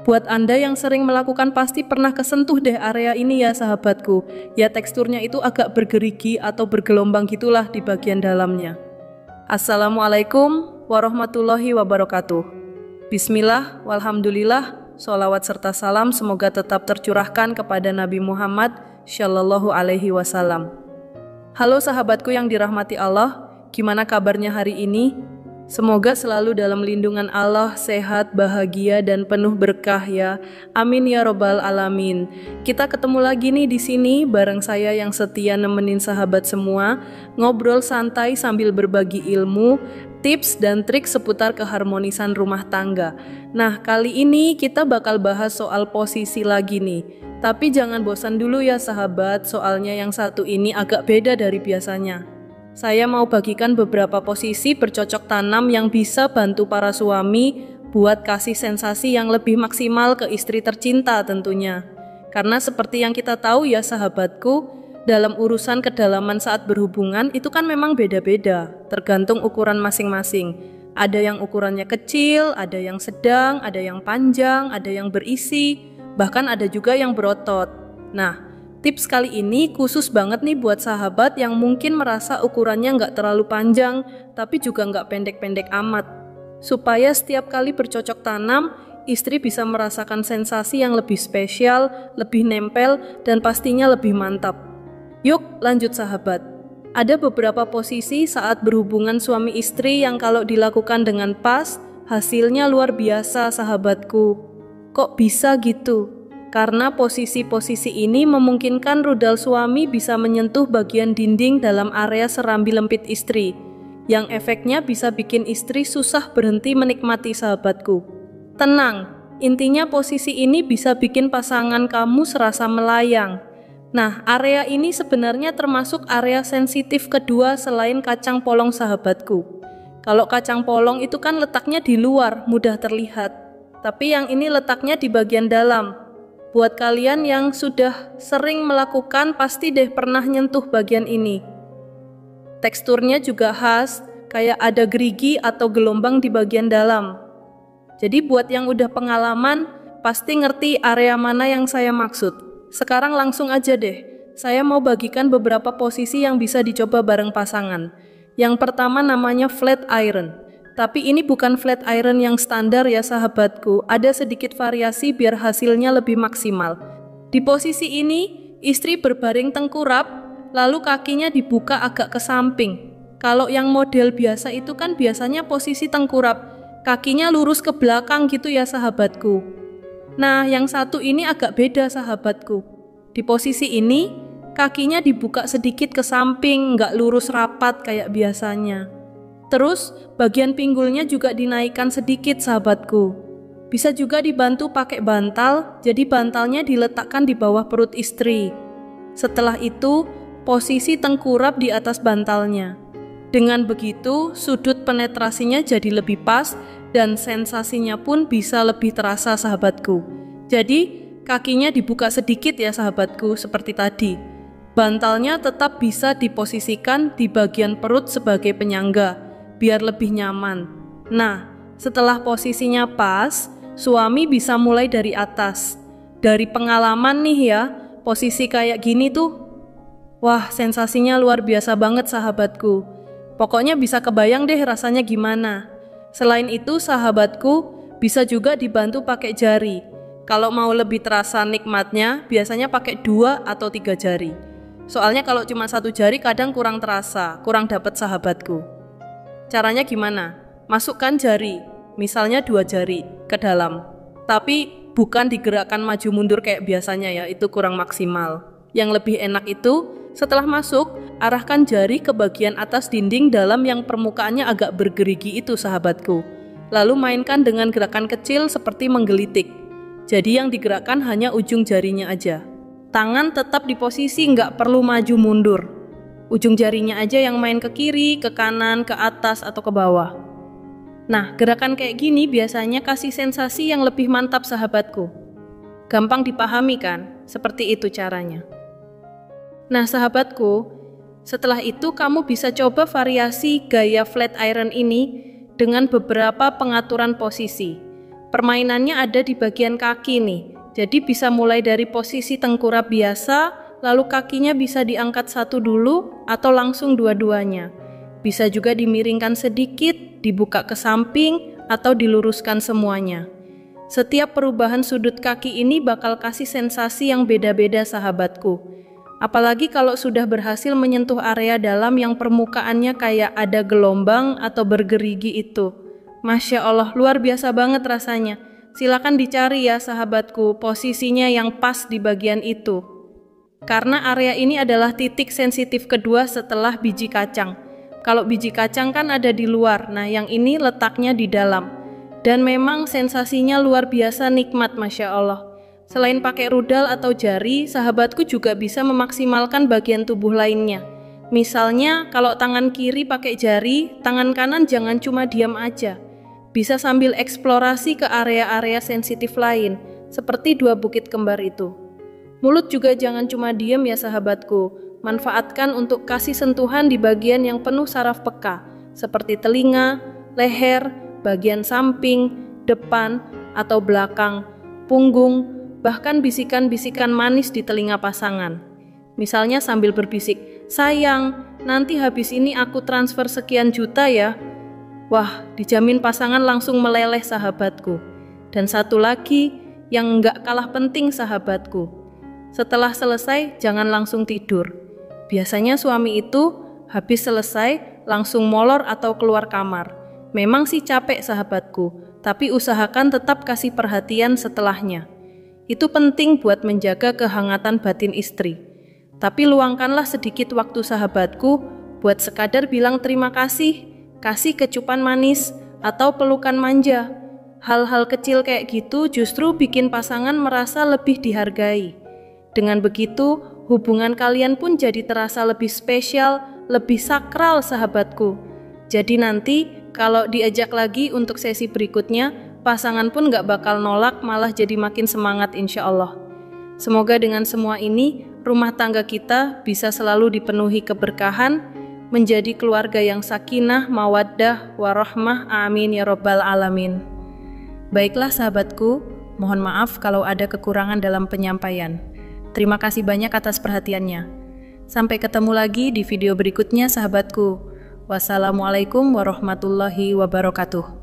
Buat Anda yang sering melakukan pasti pernah kesentuh deh area ini ya sahabatku. Ya teksturnya itu agak bergerigi atau bergelombang gitulah di bagian dalamnya. Assalamualaikum warahmatullahi wabarakatuh. Bismillah, walhamdulillah, sholawat serta salam semoga tetap tercurahkan kepada Nabi Muhammad Shallallahu Alaihi Wasallam. Halo sahabatku yang dirahmati Allah, gimana kabarnya hari ini? Semoga selalu dalam lindungan Allah, sehat, bahagia, dan penuh berkah ya. Amin ya robbal alamin. Kita ketemu lagi nih di sini bareng saya yang setia nemenin sahabat semua, ngobrol santai sambil berbagi ilmu, tips dan trik seputar keharmonisan rumah tangga. Nah, kali ini kita bakal bahas soal posisi lagi nih. Tapi jangan bosan dulu ya sahabat, soalnya yang satu ini agak beda dari biasanya. Saya mau bagikan beberapa posisi bercocok tanam yang bisa bantu para suami buat kasih sensasi yang lebih maksimal ke istri tercinta tentunya. Karena seperti yang kita tahu ya sahabatku, dalam urusan kedalaman saat berhubungan itu kan memang beda-beda, tergantung ukuran masing-masing. Ada yang ukurannya kecil, ada yang sedang, ada yang panjang, ada yang berisi, bahkan ada juga yang berotot. Nah, tips kali ini khusus banget nih buat sahabat yang mungkin merasa ukurannya nggak terlalu panjang, tapi juga nggak pendek-pendek amat. Supaya setiap kali bercocok tanam, istri bisa merasakan sensasi yang lebih spesial, lebih nempel, dan pastinya lebih mantap. Yuk lanjut sahabat. Ada beberapa posisi saat berhubungan suami istri yang kalau dilakukan dengan pas, hasilnya luar biasa sahabatku. Kok bisa gitu? Karena posisi-posisi ini memungkinkan rudal suami bisa menyentuh bagian dinding dalam area serambi lempit istri, yang efeknya bisa bikin istri susah berhenti menikmati sahabatku. Tenang, intinya posisi ini bisa bikin pasangan kamu serasa melayang. Nah, area ini sebenarnya termasuk area sensitif kedua selain kacang polong sahabatku. Kalau kacang polong itu kan letaknya di luar, mudah terlihat. Tapi yang ini letaknya di bagian dalam. Buat kalian yang sudah sering melakukan pasti deh pernah nyentuh bagian ini. Teksturnya juga khas, kayak ada gerigi atau gelombang di bagian dalam. Jadi buat yang udah pengalaman, pasti ngerti area mana yang saya maksud. Sekarang langsung aja deh, saya mau bagikan beberapa posisi yang bisa dicoba bareng pasangan. Yang pertama namanya flat iron. Tapi ini bukan flat iron yang standar ya sahabatku, ada sedikit variasi biar hasilnya lebih maksimal. Di posisi ini, istri berbaring tengkurap, lalu kakinya dibuka agak ke samping. Kalau yang model biasa itu kan biasanya posisi tengkurap, kakinya lurus ke belakang gitu ya sahabatku. Nah, yang satu ini agak beda sahabatku. Di posisi ini, kakinya dibuka sedikit ke samping, nggak lurus rapat kayak biasanya. Terus, bagian pinggulnya juga dinaikkan sedikit sahabatku. Bisa juga dibantu pakai bantal, jadi bantalnya diletakkan di bawah perut istri. Setelah itu, posisi tengkurap di atas bantalnya. Dengan begitu, sudut penetrasinya jadi lebih pas dan sensasinya pun bisa lebih terasa sahabatku. Jadi, kakinya dibuka sedikit ya sahabatku, seperti tadi. Bantalnya tetap bisa diposisikan di bagian perut sebagai penyangga, biar lebih nyaman. Nah, setelah posisinya pas, suami bisa mulai dari atas. Dari pengalaman nih ya, posisi kayak gini tuh, wah sensasinya luar biasa banget sahabatku. Pokoknya bisa kebayang deh rasanya gimana. Selain itu sahabatku, bisa juga dibantu pakai jari. Kalau mau lebih terasa nikmatnya, biasanya pakai 2 atau 3 jari. Soalnya kalau cuma 1 jari kadang kurang terasa, kurang dapet sahabatku. Caranya gimana? Masukkan jari, misalnya 2 jari ke dalam. Tapi bukan digerakkan maju mundur kayak biasanya ya, itu kurang maksimal. Yang lebih enak itu, setelah masuk, arahkan jari ke bagian atas dinding dalam yang permukaannya agak bergerigi itu sahabatku. Lalu mainkan dengan gerakan kecil seperti menggelitik. Jadi yang digerakkan hanya ujung jarinya aja. Tangan tetap di posisi, nggak perlu maju mundur. Ujung jarinya aja yang main ke kiri, ke kanan, ke atas, atau ke bawah. Nah, gerakan kayak gini biasanya kasih sensasi yang lebih mantap sahabatku. Gampang dipahami kan? Seperti itu caranya. Nah sahabatku, setelah itu kamu bisa coba variasi gaya flat iron ini dengan beberapa pengaturan posisi. Permainannya ada di bagian kaki nih. Jadi bisa mulai dari posisi tengkurap biasa, lalu kakinya bisa diangkat satu dulu atau langsung dua-duanya. Bisa juga dimiringkan sedikit, dibuka ke samping, atau diluruskan semuanya. Setiap perubahan sudut kaki ini bakal kasih sensasi yang beda-beda sahabatku. Apalagi kalau sudah berhasil menyentuh area dalam yang permukaannya kayak ada gelombang atau bergerigi itu. Masya Allah, luar biasa banget rasanya. Silakan dicari ya sahabatku posisinya yang pas di bagian itu. Karena area ini adalah titik sensitif kedua setelah biji kacang. Kalau biji kacang kan ada di luar, nah yang ini letaknya di dalam. Dan memang sensasinya luar biasa nikmat, Masya Allah. Selain pakai rudal atau jari, sahabatku juga bisa memaksimalkan bagian tubuh lainnya. Misalnya kalau tangan kiri pakai jari, tangan kanan jangan cuma diam aja. Bisa sambil eksplorasi ke area-area sensitif lain, seperti dua bukit kembar itu. Mulut juga jangan cuma diam ya sahabatku, manfaatkan untuk kasih sentuhan di bagian yang penuh saraf peka, seperti telinga, leher, bagian samping, depan, atau belakang, punggung, bahkan bisikan-bisikan manis di telinga pasangan. Misalnya sambil berbisik, "Sayang, nanti habis ini aku transfer sekian juta ya." Wah, dijamin pasangan langsung meleleh sahabatku. Dan satu lagi yang nggak kalah penting sahabatku. Setelah selesai, jangan langsung tidur. Biasanya suami itu habis selesai langsung molor atau keluar kamar. Memang sih capek sahabatku, tapi usahakan tetap kasih perhatian setelahnya. Itu penting buat menjaga kehangatan batin istri. Tapi luangkanlah sedikit waktu sahabatku buat sekadar bilang terima kasih, kasih kecupan manis, atau pelukan manja. Hal-hal kecil kayak gitu justru bikin pasangan merasa lebih dihargai. Dengan begitu, hubungan kalian pun jadi terasa lebih spesial, lebih sakral sahabatku. Jadi nanti kalau diajak lagi untuk sesi berikutnya, pasangan pun gak bakal nolak, malah jadi makin semangat insya Allah. Semoga dengan semua ini, rumah tangga kita bisa selalu dipenuhi keberkahan, menjadi keluarga yang sakinah, mawaddah, warahmah, amin ya robbal alamin. Baiklah sahabatku, mohon maaf kalau ada kekurangan dalam penyampaian. Terima kasih banyak atas perhatiannya. Sampai ketemu lagi di video berikutnya sahabatku. Wassalamualaikum warahmatullahi wabarakatuh.